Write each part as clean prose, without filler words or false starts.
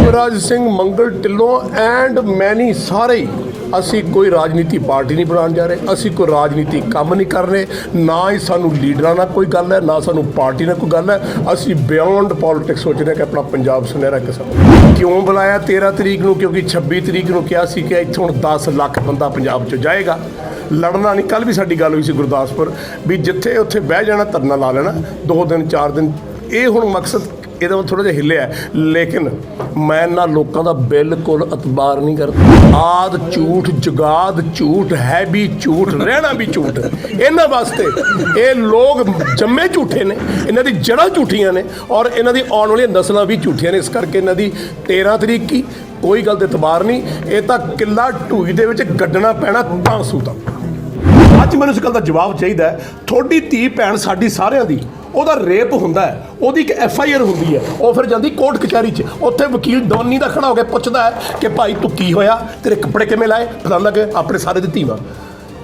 ਯੋਗਰਾਜ ਸਿੰਘ ਮੰਗਲ Dhillon and ਮੈਨੀ ਸਾਰੇ ਹੀ ਅਸੀਂ ਕੋਈ ਰਾਜਨੀਤੀ ਪਾਰਟੀ ਨਹੀਂ ਬਣਾਉਣ ਜਾ ਰਹੇ, ਅਸੀਂ ਕੋਈ ਰਾਜਨੀਤੀ ਕੰਮ ਨਹੀਂ ਕਰ ਰਹੇ, ਨਾ ਹੀ ਸਾਨੂੰ ਲੀਡਰਾਂ ਨਾਲ ਕੋਈ ਗੱਲ ਹੈ, ਨਾ ਸਾਨੂੰ ਪਾਰਟੀ ਨਾਲ ਕੋਈ ਗੱਲ ਹੈ। ਅਸੀਂ ਬਿਯੋਂਡ ਪੋਲੀਟਿਕਸ ਸੋਚ ਰਹੇ ਕਿ ਆਪਣਾ ਪੰਜਾਬ ਸੁਨਹਿਰਾ ਕਿਸਮ। ਕਿਉਂ ਬੁਲਾਇਆ 13 ਤਰੀਕ ਨੂੰ? ਕਿਉਂਕਿ 26 ਤਰੀਕ ਨੂੰ ਕਿਹਾ ਸੀ ਕਿ ਇੱਥੋਂ 10 ਲੱਖ ਬੰਦਾ ਪੰਜਾਬ 'ਚ ਜਾਏਗਾ। ਲੜਨਾ ਨਹੀਂ। ਕੱਲ੍ਹ ਵੀ ਸਾਡੀ ਗੱਲ ਹੋਈ ਸੀ ਗੁਰਦਾਸਪੁਰ ਵੀ ਜਿੱਥੇ ਉੱਥੇ ਬਹਿ ਜਾਣਾ, ਧਰਨਾ ਲਾ ਲੈਣਾ 2 ਦਿਨ 4 ਦਿਨ। ਇਹ ਹੁਣ ਮਕਸਦ ਇਹਦਾ ਥੋੜ੍ਹਾ ਜਿਹਾ ਹਿੱਲਿਆ, ਲੇਕਿਨ ਮੈਂ ਇਹਨਾਂ ਲੋਕਾਂ ਦਾ ਬਿਲਕੁਲ ਇਤਬਾਰ ਨਹੀਂ ਕਰਦਾ। ਆਦ ਝੂਠ, ਜੁਗਾਦ ਝੂਠ, ਹੈ ਵੀ ਝੂਠ, ਰਹਿਣਾ ਵੀ ਝੂਠ। ਇਹਨਾਂ ਵਾਸਤੇ ਇਹ ਲੋਕ ਜੰਮੇ ਝੂਠੇ ਨੇ, ਇਹਨਾਂ ਦੀ ਜੜ੍ਹਾਂ ਝੂਠੀਆਂ ਨੇ ਔਰ ਇਹਨਾਂ ਦੀ ਆਉਣ ਵਾਲੀਆਂ ਨਸਲਾਂ ਵੀ ਝੂਠੀਆਂ ਨੇ। ਇਸ ਕਰਕੇ ਇਹਨਾਂ ਦੀ 13 ਤਰੀਕ ਕੀ ਕੋਈ ਗੱਲ ਤੇ ਇਤਬਾਰ ਨਹੀਂ। ਇਹ ਤਾਂ ਕਿੱਲਾ ਢੂਈ ਦੇ ਵਿੱਚ ਗੱਡਣਾ ਪੈਣਾ ਤਾਂ ਸੂਤਾ। ਅੱਜ ਮੈਨੂੰ ਇਸ ਗੱਲ ਦਾ ਜਵਾਬ ਚਾਹੀਦਾ ਹੈ। ਤੁਹਾਡੀ ਧੀ ਭੈਣ ਸਾਡੀ ਸਾਰਿਆਂ ਦੀ, ਉਹਦਾ ਰੇਪ ਹੁੰਦਾ ਹੈ, ਉਹਦੀ ਇੱਕ FIR ਹੁੰਦੀ ਹੈ, ਉਹ ਫਿਰ ਜਾਂਦੀ ਕੋਰਟ ਕਚਹਿਰੀ 'ਚ। ਉੱਥੇ ਵਕੀਲ ਡੋਨੀ ਦਾ ਖੜਾ ਹੋ ਕੇ ਪੁੱਛਦਾ ਹੈ ਕਿ ਭਾਈ ਤੂੰ ਕੀ ਹੋਇਆ, ਤੇਰੇ ਕੱਪੜੇ ਕਿਵੇਂ ਲਾਏ, ਪਤਾ ਲੱਗੇ ਆਪਣੇ ਸਾਰੇ ਦੀ ਧੀਵਾਂ।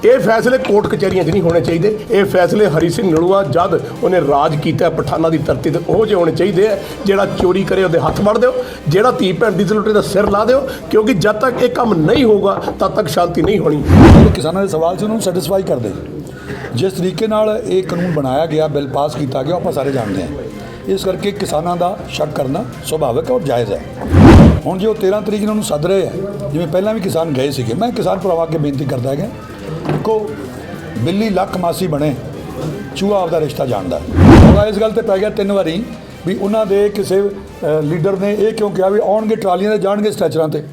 ਇਹ ਫੈਸਲੇ ਕੋਰਟ ਕਚਹਿਰੀਆਂ 'ਚ ਨਹੀਂ ਹੋਣੇ ਚਾਹੀਦੇ। ਇਹ ਫੈਸਲੇ ਹਰੀ ਸਿੰਘ ਨਲੂਆ ਜਦ ਉਹਨੇ ਰਾਜ ਕੀਤਾ ਪਠਾਨਾਂ ਦੀ ਧਰਤੀ 'ਤੇ ਉਹ ਜਿਹੇ ਹੋਣੇ ਚਾਹੀਦੇ ਆ। ਜਿਹੜਾ ਚੋਰੀ ਕਰੇ ਉਹਦੇ ਹੱਥ ਵੜ ਦਿਓ, ਜਿਹੜਾ ਧੀ ਭੈਣ ਦੀ ਜ਼ਲੂਟੇ ਦਾ ਸਿਰ ਲਾ ਦਿਓ, ਕਿਉਂਕਿ ਜਦ ਤੱਕ ਇਹ ਕੰਮ ਨਹੀਂ ਹੋਊਗਾ ਤਦ ਤੱਕ ਸ਼ਾਂਤੀ ਨਹੀਂ ਹੋਣੀ। ਕਿਸਾਨਾਂ ਦੇ ਸਵਾਲ ਸੀ ਉਹਨੂੰ ਸੈਟੀਸਫਾਈ ਕਰਦੇ। ਜਿਸ ਤਰੀਕੇ ਨਾਲ ਇਹ ਕਾਨੂੰਨ ਬਣਾਇਆ ਗਿਆ, ਬਿੱਲ ਪਾਸ ਕੀਤਾ ਗਿਆ, ਆਪਾਂ ਸਾਰੇ ਜਾਣਦੇ ਹਾਂ। ਇਸ ਕਰਕੇ ਕਿਸਾਨਾਂ ਦਾ ਸ਼ੱਕ ਕਰਨਾ ਸੁਭਾਵਿਕ ਔਰ ਜਾਇਜ਼ ਹੈ। ਹੁਣ ਜੇ ਉਹ 13 ਤਰੀਕ ਨੂੰ ਉਹਨੂੰ ਸੱਦ ਰਹੇ ਹੈ, ਜਿਵੇਂ ਪਹਿਲਾਂ ਵੀ ਕਿਸਾਨ ਗਏ ਸੀਗੇ, ਮੈਂ ਕਿਸਾਨ ਭਰਾਵਾਂ ਅੱਗੇ ਬੇਨਤੀ ਕਰਦਾ ਹੈਗਾ, ਦੇਖੋ ਬਿੱਲੀ ਲੱਖ ਮਾਸੀ ਬਣੇ, ਚੂਹਾ ਆਪਦਾ ਰਿਸ਼ਤਾ ਜਾਣਦਾ। ਉਹਦਾ ਇਸ ਗੱਲ ਤੇ ਪੈ ਗਿਆ 3 ਵਾਰੀ ਵੀ ਉਹਨਾਂ ਦੇ ਕਿਸੇ ਲੀਡਰ ਨੇ ਇਹ ਕਿਉਂ ਕਿਹਾ ਵੀ ਆਉਣਗੇ ਟਰਾਲੀਆਂ 'ਤੇ ਜਾਣਗੇ ਸਟ੍ਰੈਚਰਾਂ 'ਤੇ।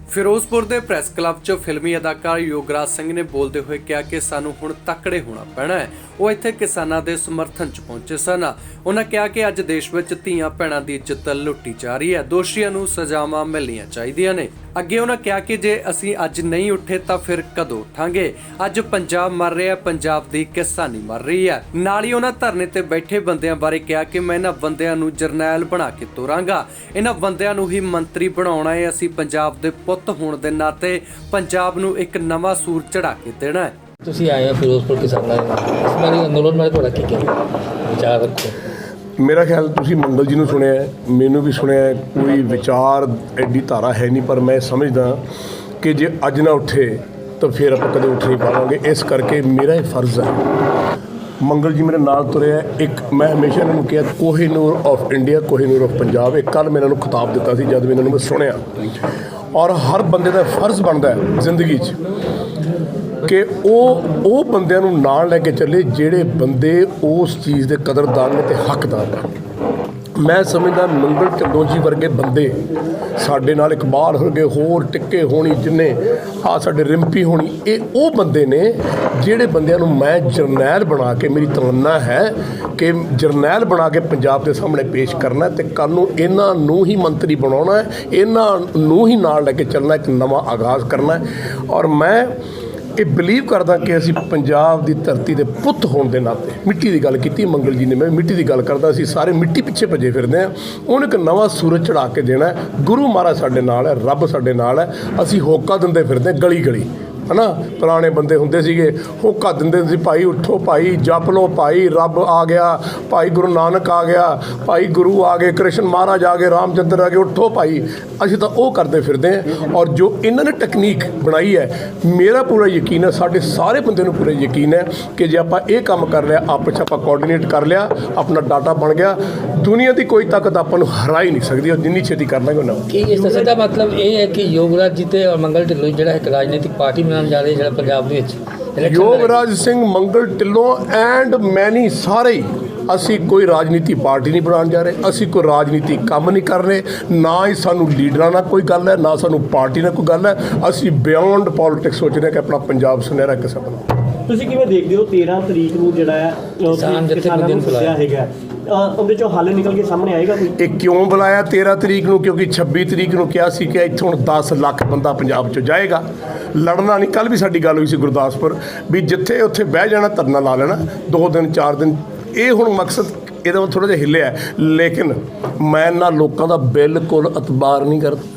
ਫਿਰੋਜ਼ਪੁਰ ਦੇ ਪ੍ਰੈਸ ਕਲੱਬ 'ਚ ਫਿਲਮੀ ਅਦਾਕਾਰ ਯੋਗਰਾਜ ਸਿੰਘ ਨੇ ਬੋਲਦੇ ਹੋਏ ਕਿਹਾ ਕਿ ਸਾਨੂੰ ਹੁਣ ਤਕੜੇ ਹੋਣਾ ਪੈਣਾ ਹੈ। ਉਹ ਇੱਥੇ ਕਿਸਾਨਾਂ ਦੇ ਸਮਰਥਨ 'ਚ ਪਹੁੰਚੇ ਸਨ। ਉਹਨਾਂ ਕਿਹਾ ਕਿ ਅੱਜ ਦੇਸ਼ ਵਿੱਚ ਧੀਆਂ ਭੈਣਾਂ ਦੀ ਇੱਜ਼ਤ ਲੁੱਟੀ ਜਾ ਰਹੀ ਹੈ, ਦੋਸ਼ੀਆਂ ਨੂੰ ਸਜ਼ਾਵਾਂ ਮਿਲਣੀਆਂ ਚਾਹੀਦੀਆਂ ਨੇ। ਅੱਗੇ ਉਹਨਾਂ ਕਿਹਾ ਕਿ ਜੇ ਅਸੀਂ ਅੱਜ ਨਹੀਂ ਉੱਠੇ ਤਾਂ ਫਿਰ ਕਦੋਂ ਉੱਠਾਂਗੇ। ਅੱਜ ਪੰਜਾਬ ਮਰ ਰਿਹਾ, ਪੰਜਾਬ ਦੀ ਕਿਸਾਨੀ ਮਰ ਰਹੀ ਹੈ। ਨਾਲ ਹੀ ਉਹਨਾਂ ਧਰਨੇ ਤੇ ਬੈਠੇ ਬੰਦਿਆਂ ਬਾਰੇ ਕਿਹਾ ਕਿ ਮੈਂ ਇਹਨਾਂ ਬੰਦਿਆਂ ਨੂੰ ਜਰਨੈਲ ਬਣਾ ਕੇ ਤੋਰਾਂਗਾ, ਇਹਨਾਂ ਬੰਦਿਆਂ ਨੂੰ ਹੀ ਮੰਤਰੀ ਬਣਾਉਣਾ ਹੈ। ਅਸੀਂ ਪੰਜਾਬ ਦੇ ਪੁੱਤ ਹੋਣ ਦੇ ਨਾਤੇ ਪੰਜਾਬ ਨੂੰ ਇੱਕ ਨਵਾਂ ਸੂਰ ਚੜਾ ਕੇ ਦੇਣਾ ਹੈ। ਤੁਸੀਂ ਆਏ ਹੋ ਫਿਰੋਜ਼ਪੁਰ ਕਿਸਾਨਾਂ ਦੇ ਇਸ ਬਾਰੇ ਅੰਦੋਲਨ ਬਾਰੇ ਤੁਹਾਡਾ ਕੀ ਵਿਚਾਰ ਰੱਖੋ? ਮੇਰਾ ਖਿਆਲ ਤੁਸੀਂ ਮੰਗਲ ਜੀ ਨੂੰ ਸੁਣਿਆ, ਮੈਨੂੰ ਵੀ ਸੁਣਿਆ। ਕੋਈ ਵਿਚਾਰ ਐਡੀ ਧਾਰਾ ਹੈ ਨਹੀਂ, ਪਰ ਮੈਂ ਸਮਝਦਾ ਕਿ ਜੇ ਅੱਜ ਨਾ ਉੱਠੇ ਤਾਂ ਫਿਰ ਆਪਾਂ ਕਦੇ ਉੱਠ ਨਹੀਂ ਪਾਵਾਂਗੇ। ਇਸ ਕਰਕੇ ਮੇਰਾ ਇਹ ਫਰਜ਼ ਹੈ। ਮੰਗਲ ਜੀ ਮੇਰੇ ਨਾਲ ਤੁਰਿਆ। ਇੱਕ ਮੈਂ ਹਮੇਸ਼ਾ ਇਹਨਾਂ ਨੂੰ ਕਿਹਾ Kohinoor of India, Kohinoor of Punjab. ਇਹ ਕੱਲ੍ਹ ਮੈਂ ਇਹਨਾਂ ਨੂੰ ਖਿਤਾਬ ਦਿੱਤਾ ਸੀ ਜਦ ਵੀ ਇਹਨਾਂ ਨੂੰ ਮੈਂ ਸੁਣਿਆ। ਔਰ ਹਰ ਬੰਦੇ ਦਾ ਫਰਜ਼ ਬਣਦਾ ਹੈ ਜ਼ਿੰਦਗੀ 'ਚ ਕਿ ਉਹ ਬੰਦਿਆਂ ਨੂੰ ਨਾਲ ਲੈ ਕੇ ਚੱਲੇ ਜਿਹੜੇ ਬੰਦੇ ਉਸ ਚੀਜ਼ ਦੇ ਕਦਰਦਾਨ ਨੇ ਅਤੇ ਹੱਕਦਾਰ ਨੇ। ਮੈਂ ਸਮਝਦਾ ਮੰਗਲ ਢਿੱਲੋਂ ਜੀ ਵਰਗੇ ਬੰਦੇ ਸਾਡੇ ਨਾਲ, ਇਕਬਾਲ ਵਰਗੇ ਹੋਰ ਟਿੱਕੇ ਹੋਣੀ, ਜਿੰਨੇ ਸਾਡੇ ਰਿੰਪੀ ਹੋਣੀ, ਇਹ ਉਹ ਬੰਦੇ ਨੇ ਜਿਹੜੇ ਬੰਦਿਆਂ ਨੂੰ ਮੈਂ ਜਰਨੈਲ ਬਣਾ ਕੇ, ਮੇਰੀ ਤਮੰਨਾ ਹੈ ਕਿ ਜਰਨੈਲ ਬਣਾ ਕੇ ਪੰਜਾਬ ਦੇ ਸਾਹਮਣੇ ਪੇਸ਼ ਕਰਨਾ ਅਤੇ ਕੱਲ੍ਹ ਨੂੰ ਇਹਨਾਂ ਨੂੰ ਹੀ ਮੰਤਰੀ ਬਣਾਉਣਾ ਹੈ, ਇਹਨਾਂ ਨੂੰ ਹੀ ਨਾਲ ਲੈ ਕੇ ਚੱਲਣਾ, ਇੱਕ ਨਵਾਂ ਆਗਾਜ਼ ਕਰਨਾ ਹੈ। ਔਰ ਮੈਂ ਇਹ ਬਿਲੀਵ ਕਰਦਾ ਕਿ ਅਸੀਂ ਪੰਜਾਬ ਦੀ ਧਰਤੀ ਦੇ ਪੁੱਤ ਹੋਣ ਦੇ ਨਾਤੇ, ਮਿੱਟੀ ਦੀ ਗੱਲ ਕੀਤੀ ਮੰਗਲ ਜੀ ਨੇ, ਮੈਂ ਮਿੱਟੀ ਦੀ ਗੱਲ ਕਰਦਾ, ਅਸੀਂ ਸਾਰੇ ਮਿੱਟੀ ਪਿੱਛੇ ਭੱਜੇ ਫਿਰਦੇ ਹਾਂ। ਉਹਨੂੰ ਇੱਕ ਨਵਾਂ ਸੂਰਜ ਚੜ੍ਹਾ ਕੇ ਦੇਣਾ। ਗੁਰੂ ਮਹਾਰਾਜ ਸਾਡੇ ਨਾਲ ਹੈ, ਰੱਬ ਸਾਡੇ ਨਾਲ ਹੈ। ਅਸੀਂ ਹੋਕਾ ਦਿੰਦੇ ਫਿਰਦੇ ਗਲੀ ਗਲੀ, ਹੈ ਨਾ। ਪੁਰਾਣੇ ਬੰਦੇ ਹੁੰਦੇ ਸੀਗੇ, ਹੋਕਾ ਦਿੰਦੇ ਸੀ, ਭਾਈ ਉੱਠੋ, ਭਾਈ ਜਪ ਲਓ, ਭਾਈ ਰੱਬ ਆ ਗਿਆ, ਭਾਈ ਗੁਰੂ ਨਾਨਕ ਆ ਗਿਆ, ਭਾਈ ਗੁਰੂ ਆ ਗਏ, ਕ੍ਰਿਸ਼ਨ ਮਹਾਰਾਜ ਆ ਗਏ, ਰਾਮਚੰਦਰ ਆ ਗਏ, ਉੱਠੋ ਭਾਈ। ਅਸੀਂ ਤਾਂ ਉਹ ਕਰਦੇ ਫਿਰਦੇ ਹਾਂ। ਔਰ ਜੋ ਇਹਨਾਂ ਨੇ ਟੈਕਨੀਕ ਬਣਾਈ ਹੈ, ਮੇਰਾ ਪੂਰਾ ਯਕੀਨ ਹੈ, ਸਾਡੇ ਸਾਰੇ ਬੰਦੇ ਨੂੰ ਪੂਰਾ ਯਕੀਨ ਹੈ ਕਿ ਜੇ ਆਪਾਂ ਇਹ ਕੰਮ ਕਰ ਲਿਆ, ਆਪਸ 'ਚ ਆਪਾਂ ਕੋਆਰਡੀਨੇਟ ਕਰ ਲਿਆ, ਆਪਣਾ ਡਾਟਾ ਬਣ ਗਿਆ, ਦੁਨੀਆ ਦੀ ਕੋਈ ਤਾਕਤ ਆਪਾਂ ਨੂੰ ਹਰਾ ਹੀ ਨਹੀਂ ਸਕਦੀ। ਔਰ ਜਿੰਨੀ ਛੇਤੀ ਕਰ ਲਾਂਗੇ ਉਹਨਾਂ ਕੀ ਇਸ ਦਾ ਮਤਲਬ ਇਹ ਹੈ ਕਿ ਯੋਗਰਾਜ ਜੀ ਤੇ ਮੰਗਲ ਢਿੱਲੋਂ ਜਿਹੜਾ ਇੱਕ ਰਾਜਨੀਤਿਕ ਪਾਰਟੀ ਬਣਾਉਣ ਜਾ ਰਹੇ ਜਿਹੜਾ ਪੰਜਾਬ ਦੇ ਵਿੱਚ? ਯੋਗਰਾਜ ਸਿੰਘ ਮੰਗਲ ਢਿੱਲੋਂ ਐਂਡ ਮੈਨੀ ਸਾਰੇ ਹੀ ਅਸੀਂ ਕੋਈ ਰਾਜਨੀਤੀ ਪਾਰਟੀ ਨਹੀਂ ਬਣਾਉਣ ਜਾ ਰਹੇ, ਅਸੀਂ ਕੋਈ ਰਾਜਨੀਤੀ ਕੰਮ ਨਹੀਂ ਕਰ ਰਹੇ, ਨਾ ਹੀ ਸਾਨੂੰ ਲੀਡਰਾਂ ਨਾਲ ਕੋਈ ਗੱਲ ਹੈ, ਨਾ ਸਾਨੂੰ ਪਾਰਟੀ ਨਾਲ ਕੋਈ ਗੱਲ ਹੈ। ਅਸੀਂ ਬਿਯੋਂਡ ਪੋਲੀਟਿਕਸ ਸੋਚ ਰਹੇ ਕਿ ਆਪਣਾ ਪੰਜਾਬ ਸੁਨਹਿਰਾ ਕਿਸਮ ਬਣਾ। ਤੁਸੀਂ ਕਿਵੇਂ ਦੇਖਦੇ ਹੋ 13 ਤਰੀਕ ਨੂੰ ਜਿਹੜਾ ਹੈ ਕਿਸਾਨਾਂ ਨੂੰ ਸੱਦਿਆ ਹੈਗਾ, ਉਹਦੇ 'ਚੋਂ ਹੱਲ ਨਿਕਲ ਕੇ ਸਾਹਮਣੇ ਆਏਗਾ ਕੋਈ? ਇਹ ਕਿਉਂ ਬੁਲਾਇਆ 13 ਤਰੀਕ ਨੂੰ? ਕਿਉਂਕਿ 26 ਤਰੀਕ ਨੂੰ ਕਿਹਾ ਸੀ ਕਿ ਇੱਥੋਂ 10 ਲੱਖ ਬੰਦਾ ਪੰਜਾਬ 'ਚ ਜਾਏਗਾ। ਲੜਨਾ ਨਹੀਂ। ਕੱਲ੍ਹ ਵੀ ਸਾਡੀ ਗੱਲ ਹੋਈ ਸੀ ਗੁਰਦਾਸਪੁਰ ਵੀ ਜਿੱਥੇ ਉੱਥੇ ਬਹਿ ਜਾਣਾ, ਧਰਨਾ ਲਾ ਲੈਣਾ 2 ਦਿਨ 4 ਦਿਨ। ਇਹ ਹੁਣ ਮਕਸਦ ਇਹਦਾ ਥੋੜ੍ਹਾ ਜਿਹਾ ਹਿੱਲਿਆ, ਲੇਕਿਨ ਮੈਂ ਇਹਨਾਂ ਲੋਕਾਂ ਦਾ ਬਿਲਕੁਲ ਇਤਬਾਰ ਨਹੀਂ ਕਰਦਾ।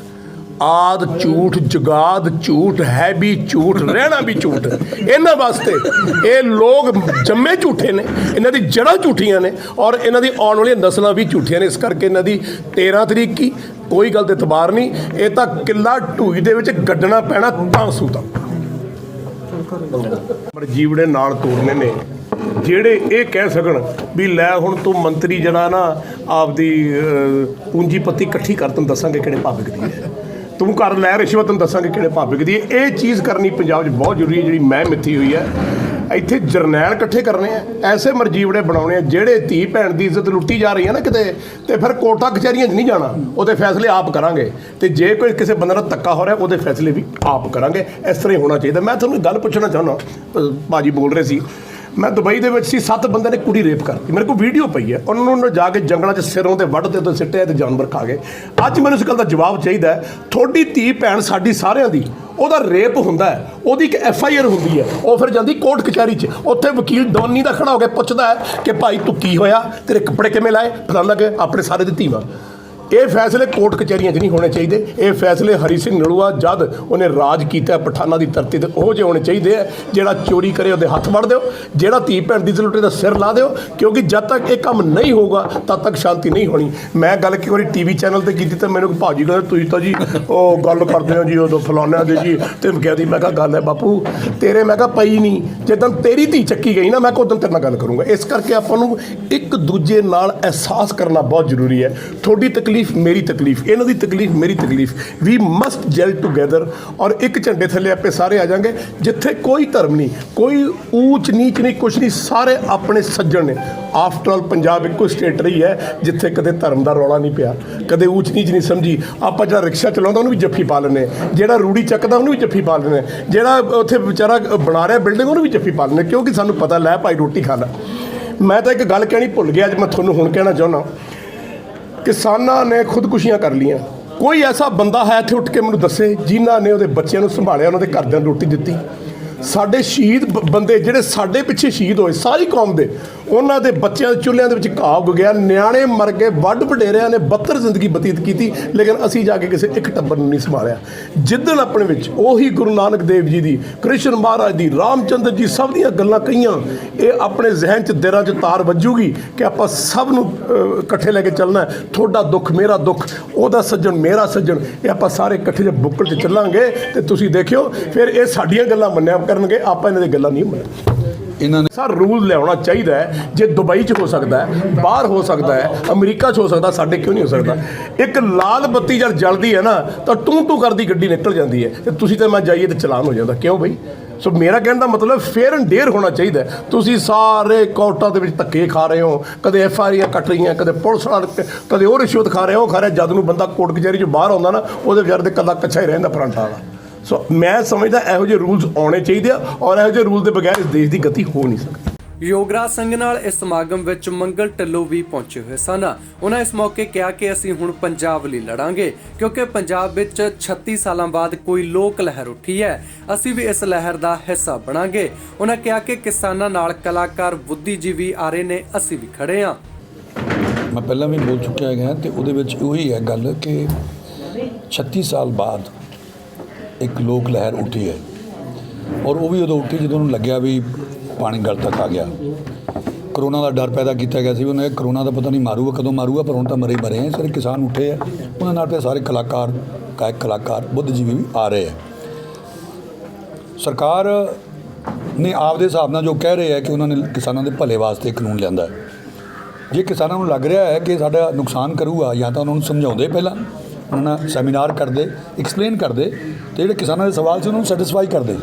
ਆਦ ਝੂਠ, ਜੁਗਾਦ ਝੂਠ, ਹੈ ਵੀ ਝੂਠ, ਰਹਿਣਾ ਵੀ ਝੂਠ। ਇਹਨਾਂ ਵਾਸਤੇ ਇਹ ਲੋਕ ਜੰਮੇ ਝੂਠੇ ਨੇ, ਇਹਨਾਂ ਦੀ ਜੜ੍ਹਾਂ ਝੂਠੀਆਂ ਨੇ ਔਰ ਇਹਨਾਂ ਦੀ ਆਉਣ ਵਾਲੀਆਂ ਨਸਲਾਂ ਵੀ ਝੂਠੀਆਂ ਨੇ। ਇਸ ਕਰਕੇ ਇਹਨਾਂ ਦੀ 13 ਤਰੀਕ ਕੀ ਕੋਈ ਗੱਲ ਤੇ ਇਤਬਾਰ ਨਹੀਂ, ਇਹ ਤਾਂ ਕਿੱਲਾ ਢੂਈ ਦੇ ਵਿੱਚ ਗੱਡਣਾ ਪੈਣਾ ਤਾਂ ਸੂਤਾ। ਪਰ ਜੀਵੜੇ ਨਾਲ ਤੋੜਨੇ ਨੇ ਜਿਹੜੇ ਇਹ ਕਹਿ ਸਕਣ ਵੀ ਲੈ ਹੁਣ ਤੂੰ ਮੰਤਰੀ ਜਿਹੜਾ ਨਾ ਆਪਦੀ ਪੂੰਜੀਪਤੀ ਇਕੱਠੀ ਕਰ, ਤੈਨੂੰ ਦੱਸਾਂਗੇ ਕਿਹੜੇ ਭਾਵਿਕ ਦੀ ਹੈ, ਤੂੰ ਕਰ ਲੈ ਰਿਸ਼ਵਤ, ਤੈਨੂੰ ਦੱਸਾਂਗੇ ਕਿਹੜੇ ਭਾਵਿਕ ਦੀ ਹੈ। ਇਹ ਚੀਜ਼ ਕਰਨੀ ਪੰਜਾਬ 'ਚ ਬਹੁਤ ਜ਼ਰੂਰੀ ਹੈ, ਜਿਹੜੀ ਮੈਂ ਮਿੱਥੀ ਹੋਈ ਹੈ। ਇੱਥੇ ਜਰਨੈਲ ਇਕੱਠੇ ਕਰਨੇ ਆ, ਐਸੇ ਮਰਜੀਵੜੇ ਬਣਾਉਣੇ ਆ ਜਿਹੜੇ ਧੀ ਭੈਣ ਦੀ ਇੱਜ਼ਤ ਲੁੱਟੀ ਜਾ ਰਹੀ ਹੈ ਨਾ ਕਿਤੇ, ਤੇ ਫਿਰ ਕੋਰਟਾਂ ਕਚਹਿਰੀਆਂ 'ਚ ਨਹੀਂ ਜਾਣਾ, ਉਹਦੇ ਫੈਸਲੇ ਆਪ ਕਰਾਂਗੇ। ਤੇ ਜੇ ਕੋਈ ਕਿਸੇ ਬੰਦੇ ਨਾਲ ਧੱਕਾ ਹੋ ਰਿਹਾ ਉਹਦੇ ਫੈਸਲੇ ਵੀ ਆਪ ਕਰਾਂਗੇ। ਇਸ ਤਰ੍ਹਾਂ ਹੀ ਹੋਣਾ ਚਾਹੀਦਾ। ਮੈਂ ਤੁਹਾਨੂੰ ਇੱਕ ਗੱਲ ਪੁੱਛਣਾ ਚਾਹੁੰਦਾ, ਭਾਜੀ ਬੋਲ ਰਹੇ ਸੀ, ਮੈਂ ਦੁਬਈ ਦੇ ਵਿੱਚ ਸੀ, 7 ਬੰਦਿਆਂ ਨੇ ਕੁੜੀ ਰੇਪ ਕਰਤੀ, ਮੇਰੇ ਕੋਲ ਵੀਡੀਓ ਪਈ ਹੈ। ਉਹਨਾਂ ਨੂੰ ਜਾ ਕੇ ਜੰਗਲਾਂ 'ਚ ਸਿਰੋਂ ਤੇ ਵੱਢ ਤੇ ਸਿੱਟਿਆ ਤੇ ਜਾਨਵਰ ਖਾ ਗਏ। ਅੱਜ ਮੈਨੂੰ ਇਸ ਗੱਲ ਦਾ ਜਵਾਬ ਚਾਹੀਦਾ, ਤੁਹਾਡੀ ਧੀ ਭੈਣ ਸਾਡੀ ਸਾਰਿਆਂ ਦੀ, ਉਹਦਾ ਰੇਪ ਹੁੰਦਾ ਹੈ, ਉਹਦੀ ਇੱਕ FIR ਹੁੰਦੀ ਹੈ, ਉਹ ਫਿਰ ਜਾਂਦੀ ਕੋਰਟ ਕਚਹਿਰੀ 'ਚ, ਉੱਥੇ ਵਕੀਲ ਡੋਨੀ ਦਾ ਖੜਾ ਹੋ ਕੇ ਪੁੱਛਦਾ ਹੈ ਕਿ ਭਾਈ ਤੂੰ ਕੀ ਹੋਇਆ, ਤੇਰੇ ਕੱਪੜੇ ਕਿਵੇਂ ਲਾਏ, ਪਤਾ ਲੱਗੇ ਆਪਣੇ ਸਾਰੇ ਦੀ ਧੀਵਾਂ। ਇਹ ਫੈਸਲੇ ਕੋਰਟ ਕਚਹਿਰੀਆਂ 'ਚ ਨਹੀਂ ਹੋਣੇ ਚਾਹੀਦੇ। ਇਹ ਫੈਸਲੇ ਹਰੀ ਸਿੰਘ ਨਲੂਆ ਜਦ ਉਹਨੇ ਰਾਜ ਕੀਤਾ ਪਠਾਨਾਂ ਦੀ ਧਰਤੀ ਤੇ ਉਹ ਜਿਹੇ ਹੋਣੇ ਚਾਹੀਦੇ ਆ। ਜਿਹੜਾ ਚੋਰੀ ਕਰੇ ਉਹਦੇ ਹੱਥ ਵੜ ਦਿਓ, ਜਿਹੜਾ ਧੀ ਭੈਣ ਦੀ ਜ਼ਲੂਟੇ ਦਾ ਸਿਰ ਲਾ ਦਿਓ, ਕਿਉਂਕਿ ਜਦ ਤੱਕ ਇਹ ਕੰਮ ਨਹੀਂ ਹੋਊਗਾ ਤਦ ਤੱਕ ਸ਼ਾਂਤੀ ਨਹੀਂ ਹੋਣੀ। ਮੈਂ ਗੱਲ ਇੱਕ ਵਾਰੀ TV ਚੈਨਲ ਤੇ ਕੀਤੀ ਤਾਂ ਮੈਨੂੰ ਭਾਜੀ ਕਹਿੰਦੇ ਤੁਸੀਂ ਤਾਂ ਜੀ ਉਹ ਗੱਲ ਕਰਦੇ ਹੋ ਜੀ ਉਦੋਂ ਫਲਾਨਿਆਂ ਦੇ ਜੀ ਤੇ ਕਹਿੰਦੀ, ਮੈਂ ਕਿਹਾ ਗੱਲ ਹੈ ਬਾਪੂ ਤੇਰੇ, ਮੈਂ ਕਿਹਾ ਪਈ ਨਹੀਂ, ਜਦੋਂ ਤੇਰੀ ਧੀ ਚੱਕੀ ਗਈ ਨਾ ਮੈਂ ਕਿਹਾ ਉਦੋਂ ਤੇਰੇ ਨਾਲ ਗੱਲ ਕਰੂੰਗਾ। ਇਸ ਕਰਕੇ ਆਪਾਂ ਨੂੰ ਇੱਕ ਦੂਜੇ ਨਾਲ ਅਹਿਸਾਸ ਕਰਨਾ ਬਹੁਤ ਜ਼ਰੂਰੀ ਹੈ। ਤੁਹਾਡੀ ਤਕਲੀਫ ਮੇਰੀ ਤਕਲੀਫ, ਇਹਨਾਂ ਦੀ ਤਕਲੀਫ ਮੇਰੀ ਤਕਲੀਫ, ਵੀ ਮਸਟ ਜੈਲ ਟੂਗੈਦਰ, ਔਰ ਇੱਕ ਝੰਡੇ ਥੱਲੇ ਆਪੇ ਸਾਰੇ ਆ ਜਾਵਾਂਗੇ, ਜਿੱਥੇ ਕੋਈ ਧਰਮ ਨਹੀਂ, ਕੋਈ ਊਚ ਨੀਚ ਨਹੀਂ, ਕੁਛ ਨਹੀਂ, ਸਾਰੇ ਆਪਣੇ ਸੱਜਣ ਨੇ। ਆਫਟਰ ਆਲ ਪੰਜਾਬ ਇੱਕੋ ਸਟੇਟ ਰਹੀ ਹੈ ਜਿੱਥੇ ਕਦੇ ਧਰਮ ਦਾ ਰੌਲਾ ਨਹੀਂ ਪਿਆ, ਕਦੇ ਊਚ ਨੀਚ ਨਹੀਂ ਸਮਝੀ। ਆਪਾਂ ਜਿਹੜਾ ਰਿਕਸ਼ਾ ਚਲਾਉਂਦਾ ਉਹਨੂੰ ਵੀ ਜੱਫੀ ਪਾ ਲੈਂਦੇ, ਜਿਹੜਾ ਰੂੜੀ ਚੱਕਦਾ ਉਹਨੂੰ ਵੀ ਜੱਫੀ ਪਾ ਲੈਂਦੇ, ਜਿਹੜਾ ਉੱਥੇ ਵਿਚਾਰਾ ਬਣਾ ਰਿਹਾ ਬਿਲਡਿੰਗ ਉਹਨੂੰ ਵੀ ਜੱਫੀ ਪਾ ਲੈਂਦੇ, ਕਿਉਂਕਿ ਸਾਨੂੰ ਪਤਾ ਲੈ ਭਾਈ ਰੋਟੀ ਖਾ ਲੈ। ਮੈਂ ਤਾਂ ਇੱਕ ਗੱਲ ਕਹਿਣੀ ਭੁੱਲ ਗਿਆ, ਅੱਜ ਮੈਂ ਤੁਹਾਨੂੰ ਹੁਣ ਕਹਿਣਾ ਚਾਹੁੰਦਾ, ਕਿਸਾਨਾਂ ਨੇ ਖੁਦਕੁਸ਼ੀਆਂ ਕਰ ਲਈਆਂ। ਕੋਈ ਐਸਾ ਬੰਦਾ ਹੈ ਇੱਥੇ ਉੱਠ ਕੇ ਮੈਨੂੰ ਦੱਸੇ ਜਿਨ੍ਹਾਂ ਨੇ ਉਹਦੇ ਬੱਚਿਆਂ ਨੂੰ ਸੰਭਾਲਿਆ, ਉਹਨਾਂ ਦੇ ਘਰਦਿਆਂ ਨੂੰ ਰੋਟੀ ਦਿੱਤੀ। ਸਾਡੇ ਸ਼ਹੀਦ ਬੰਦੇ ਜਿਹੜੇ ਸਾਡੇ ਪਿੱਛੇ ਸ਼ਹੀਦ ਹੋਏ ਸਾਰੀ ਕੌਮ ਦੇ, ਉਹਨਾਂ ਦੇ ਬੱਚਿਆਂ ਦੇ ਚੁੱਲ੍ਹਿਆਂ ਦੇ ਵਿੱਚ ਘਾਹ ਉੱਗ ਗਿਆ, ਨਿਆਣੇ ਮਰ ਗਏ, ਵੱਢ ਵਡੇਰਿਆਂ ਨੇ 72 ਜ਼ਿੰਦਗੀ ਬਤੀਤ ਕੀਤੀ, ਲੇਕਿਨ ਅਸੀਂ ਜਾ ਕੇ ਕਿਸੇ ਇੱਕ ਟੱਬਰ ਨੂੰ ਨਹੀਂ ਸੰਭਾਲਿਆ। ਜਿੱਦਣ ਆਪਣੇ ਵਿੱਚ ਉਹੀ ਗੁਰੂ ਨਾਨਕ ਦੇਵ ਜੀ ਦੀ, ਕ੍ਰਿਸ਼ਨ ਮਹਾਰਾਜ ਦੀ, ਰਾਮਚੰਦਰ ਜੀ ਸਭ ਦੀਆਂ ਗੱਲਾਂ ਕਹੀਆਂ, ਇਹ ਆਪਣੇ ਜ਼ਿਹਨ 'ਚ ਦਿਲਾਂ 'ਚ ਤਾਰ ਵੱਜੂਗੀ ਕਿ ਆਪਾਂ ਸਭ ਨੂੰ ਇਕੱਠੇ ਲੈ ਕੇ ਚੱਲਣਾ। ਤੁਹਾਡਾ ਦੁੱਖ ਮੇਰਾ ਦੁੱਖ, ਉਹਦਾ ਸੱਜਣ ਮੇਰਾ ਸੱਜਣ, ਇਹ ਆਪਾਂ ਸਾਰੇ ਇਕੱਠੇ ਜੇ ਬੁੱਕਲ 'ਚ ਚੱਲਾਂਗੇ ਤੇ ਤੁਸੀਂ ਦੇਖਿਓ ਫਿਰ ਇਹ ਸਾਡੀਆਂ ਗੱਲਾਂ ਮੰਨਿਆ ਕਰਨਗੇ, ਆਪਾਂ ਇਹਨਾਂ ਦੀ ਗੱਲਾਂ ਨਹੀਂ ਮੰਨਣਗੇ। ਇਹਨਾਂ ਨੇ ਸਰ ਰੂਲ ਲਿਆਉਣਾ ਚਾਹੀਦਾ ਹੈ। ਜੇ ਦੁਬਈ 'ਚ ਹੋ ਸਕਦਾ ਹੈ, ਬਾਹਰ ਹੋ ਸਕਦਾ ਹੈ, ਅਮਰੀਕਾ 'ਚ ਹੋ ਸਕਦਾ, ਸਾਡੇ ਕਿਉਂ ਨਹੀਂ ਹੋ ਸਕਦਾ? ਇੱਕ ਲਾਲ ਬੱਤੀ ਜਦ ਜਲਦੀ ਹੈ ਨਾ ਤਾਂ ਟੂ ਕਰਦੀ ਗੱਡੀ ਨਿਕਲ ਜਾਂਦੀ ਹੈ, ਤੇ ਤੁਸੀਂ ਤਾਂ ਮੈਂ ਜਾਈਏ ਤੇ ਚਲਾਨ ਹੋ ਜਾਂਦਾ। ਕਿਉਂ ਬਈ? ਸੋ ਮੇਰਾ ਕਹਿਣ ਦਾ ਮਤਲਬ ਫੇਅਰ ਐਂਡ ਡੇਅਰ ਹੋਣਾ ਚਾਹੀਦਾ। ਤੁਸੀਂ ਸਾਰੇ ਕੋਰਟਾਂ ਦੇ ਵਿੱਚ ਧੱਕੇ ਖਾ ਰਹੇ ਹੋ, ਕਦੇ FIR ਕੱਟ ਰਹੀਆਂ, ਕਦੇ ਪੁਲਿਸ ਵਾਲਾ, ਕਦੇ ਉਹ ਰਿਸ਼ਵਤ ਖਾ ਰਹੇ ਹੋ, ਖਾ ਰਿਹਾ। ਜਦ ਨੂੰ ਬੰਦਾ ਕੋਰਟ ਕਚਹਿਰੀ 'ਚੋਂ ਬਾਹਰ ਆਉਂਦਾ ਨਾ, ਉਹਦੇ ਵਿਚਾਰੇ ਦੇ ਕੱਲਾ ਕੱਛਾ ਹੀ ਰਹਿੰਦਾ ਫਰੰਟ ਵਾਲਾ। ਸੋ ਮੈਂ ਸਮਝਦਾ ਇਹੋ ਜਿਹੇ ਰੂਲਸ ਆਉਣੇ ਚਾਹੀਦੇ ਆ, ਔਰ ਇਹੋ ਜਿਹੇ ਰੂਲ ਦੇ ਬਗੈਰ ਇਸ ਦੇਸ਼ ਦੀ ਗਤੀ ਹੋ ਨਹੀਂ ਸਕਦੀ। ਯੋਗਰਾਜ ਸਿੰਘ ਨਾਲ ਇਸ ਸਮਾਗਮ ਵਿੱਚ ਮੰਗਲ ਢਿੱਲੋਂ ਵੀ ਪਹੁੰਚੇ ਹੋਏ ਸਨ। ਉਹਨਾਂ ਇਸ ਮੌਕੇ ਕਿਹਾ ਕਿ ਅਸੀਂ ਹੁਣ ਪੰਜਾਬ ਲਈ ਲੜਾਂਗੇ, ਕਿਉਂਕਿ ਪੰਜਾਬ ਵਿੱਚ 36 ਸਾਲਾਂ ਬਾਅਦ ਕੋਈ ਲੋਕ ਲਹਿਰ ਉੱਠੀ ਹੈ, ਅਸੀਂ ਵੀ ਇਸ ਲਹਿਰ ਦਾ ਹਿੱਸਾ ਬਣਾਂਗੇ। ਉਹਨਾਂ ਕਿਹਾ ਕਿ ਕਿਸਾਨਾਂ ਨਾਲ ਕਲਾਕਾਰ, ਬੁੱਧੀਜੀਵੀ ਆ ਰਹੇ ਨੇ, ਅਸੀਂ ਵੀ ਖੜੇ ਹਾਂ। ਮੈਂ ਪਹਿਲਾਂ ਵੀ ਬੋਲ ਚੁੱਕਿਆ ਹੈਗਾ ਤੇ ਉਹਦੇ ਵਿੱਚ ਉਹੀ ਹੈ ਗੱਲ ਕਿ 36 ਸਾਲ ਬਾਅਦ ਇੱਕ ਲੋਕ ਲਹਿਰ ਉੱਠੀ ਹੈ, ਔਰ ਉਹ ਵੀ ਉਦੋਂ ਉੱਠੀ ਜਦੋਂ ਉਹਨੂੰ ਲੱਗਿਆ ਵੀ ਪਾਣੀ ਗਲ ਤੱਕ ਆ ਗਿਆ। ਕਰੋਨਾ ਦਾ ਡਰ ਪੈਦਾ ਕੀਤਾ ਗਿਆ ਸੀ, ਉਹਨੇ ਕਰੋਨਾ ਦਾ ਪਤਾ ਨਹੀਂ ਮਾਰੂਗਾ ਕਦੋਂ ਮਾਰੂਗਾ, ਪਰ ਹੁਣ ਤਾਂ ਮਰੇ ਮਰੇ ਆ। ਸਾਰੇ ਕਿਸਾਨ ਉੱਠੇ ਆ, ਉਹਨਾਂ ਨਾਲ ਫਿਰ ਸਾਰੇ ਕਲਾਕਾਰ, ਗਾਇਕ ਕਲਾਕਾਰ, ਬੁੱਧਜੀਵੀ ਵੀ ਆ ਰਹੇ ਆ। ਸਰਕਾਰ ਨੇ ਆਪਦੇ ਹਿਸਾਬ ਨਾਲ ਜੋ ਕਹਿ ਰਹੇ ਹੈ ਕਿ ਉਹਨਾਂ ਨੇ ਕਿਸਾਨਾਂ ਦੇ ਭਲੇ ਵਾਸਤੇ ਕਾਨੂੰਨ ਲਿਆਂਦਾ ਹੈ। ਜੇ ਕਿਸਾਨਾਂ ਨੂੰ ਲੱਗ ਰਿਹਾ ਹੈ ਕਿ ਸਾਡਾ ਨੁਕਸਾਨ ਕਰੂਗਾ, ਜਾਂ ਤਾਂ ਉਹਨਾਂ ਨੂੰ ਸਮਝਾਉਂਦੇ, ਪਹਿਲਾਂ ਉਹਨਾਂ ਨਾਲ ਸੈਮੀਨਾਰ ਕਰਦੇ, ਐਕਸਪਲੇਨ ਕਰਦੇ, ਅਤੇ ਜਿਹੜੇ ਕਿਸਾਨਾਂ ਦੇ ਸਵਾਲ ਸੀ ਉਹਨਾਂ ਨੂੰ ਸੈਟਿਸਫਾਈ ਕਰਦੇ।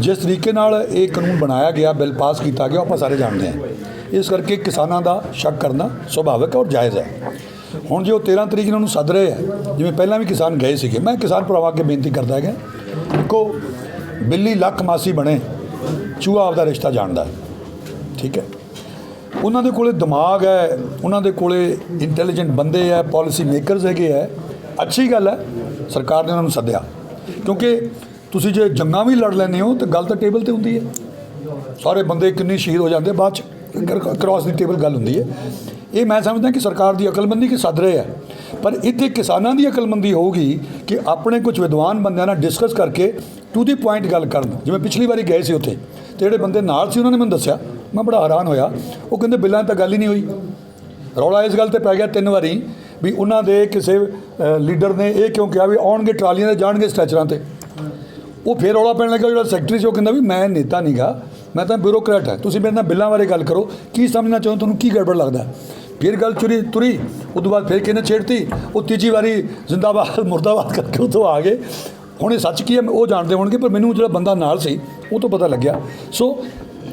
ਜਿਸ ਤਰੀਕੇ ਨਾਲ ਇਹ ਕਾਨੂੰਨ ਬਣਾਇਆ ਗਿਆ, ਬਿੱਲ ਪਾਸ ਕੀਤਾ ਗਿਆ, ਆਪਾਂ ਸਾਰੇ ਜਾਣਦੇ ਹਾਂ। ਇਸ ਕਰਕੇ ਕਿਸਾਨਾਂ ਦਾ ਸ਼ੱਕ ਕਰਨਾ ਸੁਭਾਵਿਕ ਔਰ ਜਾਇਜ਼ ਹੈ। ਹੁਣ ਜੇ ਉਹ 13 ਤਰੀਕ ਨੂੰ ਉਹਨੂੰ ਸੱਦ ਰਹੇ ਹੈ, ਜਿਵੇਂ ਪਹਿਲਾਂ ਵੀ ਕਿਸਾਨ ਗਏ ਸੀਗੇ, ਮੈਂ ਕਿਸਾਨ ਭਰਾਵਾਂ ਅੱਗੇ ਬੇਨਤੀ ਕਰਦਾ ਹੈਗਾ, ਦੇਖੋ ਬਿੱਲੀ ਲੱਖ ਮਾਸੀ ਬਣੇ, ਚੂਹਾ ਆਪਦਾ ਰਿਸ਼ਤਾ ਜਾਣਦਾ, ਠੀਕ ਹੈ। ਉਹਨਾਂ ਦੇ ਕੋਲੇ ਦਿਮਾਗ ਹੈ, ਉਹਨਾਂ ਦੇ ਕੋਲੇ ਇੰਟੈਲੀਜੈਂਟ ਬੰਦੇ ਹੈ, ਪਾਲਿਸੀ ਮੇਕਰਸ ਹੈਗੇ ਹੈ। ਅੱਛੀ ਗੱਲ ਹੈ ਸਰਕਾਰ ਨੇ ਉਹਨਾਂ ਨੂੰ ਸੱਦਿਆ, ਕਿਉਂਕਿ ਤੁਸੀਂ ਜੇ ਜੰਗਾਂ ਵੀ ਲੜ ਲੈਂਦੇ ਹੋ ਤਾਂ ਗੱਲ ਤਾਂ ਟੇਬਲ 'ਤੇ ਹੁੰਦੀ ਹੈ। ਸਾਰੇ ਬੰਦੇ ਕਿੰਨੇ ਸ਼ਹੀਦ ਹੋ ਜਾਂਦੇ, ਬਾਅਦ 'ਚ ਕ੍ਰਾਸ ਦੀ ਟੇਬਲ ਗੱਲ ਹੁੰਦੀ ਹੈ। ਇਹ ਮੈਂ ਸਮਝਦਾ ਕਿ ਸਰਕਾਰ ਦੀ ਅਕਲਮੰਦੀ ਕਿ ਸੱਦ ਰਹੇ ਹੈ, ਪਰ ਇੱਥੇ ਕਿਸਾਨਾਂ ਦੀ ਅਕਲਮੰਦੀ ਹੋਊਗੀ ਕਿ ਆਪਣੇ ਕੁਝ ਵਿਦਵਾਨ ਬੰਦਿਆਂ ਨਾਲ ਡਿਸਕਸ ਕਰਕੇ ਟੂ ਦੀ ਪੁਆਇੰਟ ਗੱਲ ਕਰਨ। ਜਿਵੇਂ ਪਿਛਲੀ ਵਾਰੀ ਗਏ ਸੀ ਉੱਥੇ, ਅਤੇ ਜਿਹੜੇ ਬੰਦੇ ਨਾਲ ਸੀ ਉਹਨਾਂ ਨੇ ਮੈਨੂੰ ਦੱਸਿਆ, ਮੈਂ ਬੜਾ ਹੈਰਾਨ ਹੋਇਆ। ਉਹ ਕਹਿੰਦੇ ਬਿੱਲਾਂ 'ਤੇ ਗੱਲ ਹੀ ਨਹੀਂ ਹੋਈ, ਰੌਲਾ ਇਸ ਗੱਲ 'ਤੇ ਪੈ ਗਿਆ 3 ਵਾਰੀ ਵੀ ਉਹਨਾਂ ਦੇ ਕਿਸੇ ਲੀਡਰ ਨੇ ਇਹ ਕਿਉਂ ਕਿਹਾ ਵੀ ਆਉਣਗੇ ਟਰਾਲੀਆਂ ਤੇ ਜਾਣਗੇ ਸਟ੍ਰੈਚਰਾਂ ਤੇ। ਉਹ ਫਿਰ ਰੌਲਾ ਪੈਣ ਲੱਗਾ, ਜਿਹੜਾ ਸੈਕਟਰੀ ਸੀ ਉਹ ਕਹਿੰਦਾ ਵੀ ਮੈਂ ਨੇਤਾ ਨਹੀਂ ਗਾ, ਮੈਂ ਤਾਂ ਬਿਊਰੋਕਰੈਟ ਹੈ, ਤੁਸੀਂ ਮੇਰੇ ਨਾਲ ਬਿੱਲਾਂ ਬਾਰੇ ਗੱਲ ਕਰੋ, ਕੀ ਸਮਝਣਾ ਚਾਹੋ, ਤੁਹਾਨੂੰ ਕੀ ਗੜਬੜ ਲੱਗਦਾ। ਫਿਰ ਗੱਲ ਤੁਰੀ ਉਸ ਤੋਂ ਬਾਅਦ ਫਿਰ ਕਿਹਨੇ ਛੇੜਤੀ, ਉਹ ਤੀਜੀ ਵਾਰੀ ਜ਼ਿੰਦਾਬਾਦ ਮੁਰਦਾਬਾਦ ਕਰਕੇ ਉੱਥੋਂ ਆ ਗਏ। ਹੁਣ ਇਹ ਸੱਚ ਕੀ ਹੈ ਉਹ ਜਾਣਦੇ ਹੋਣਗੇ, ਪਰ ਮੈਨੂੰ ਜਿਹੜਾ ਬੰਦਾ ਨਾਲ ਸੀ ਉਹ ਤੋਂ ਪਤਾ ਲੱਗਿਆ। ਸੋ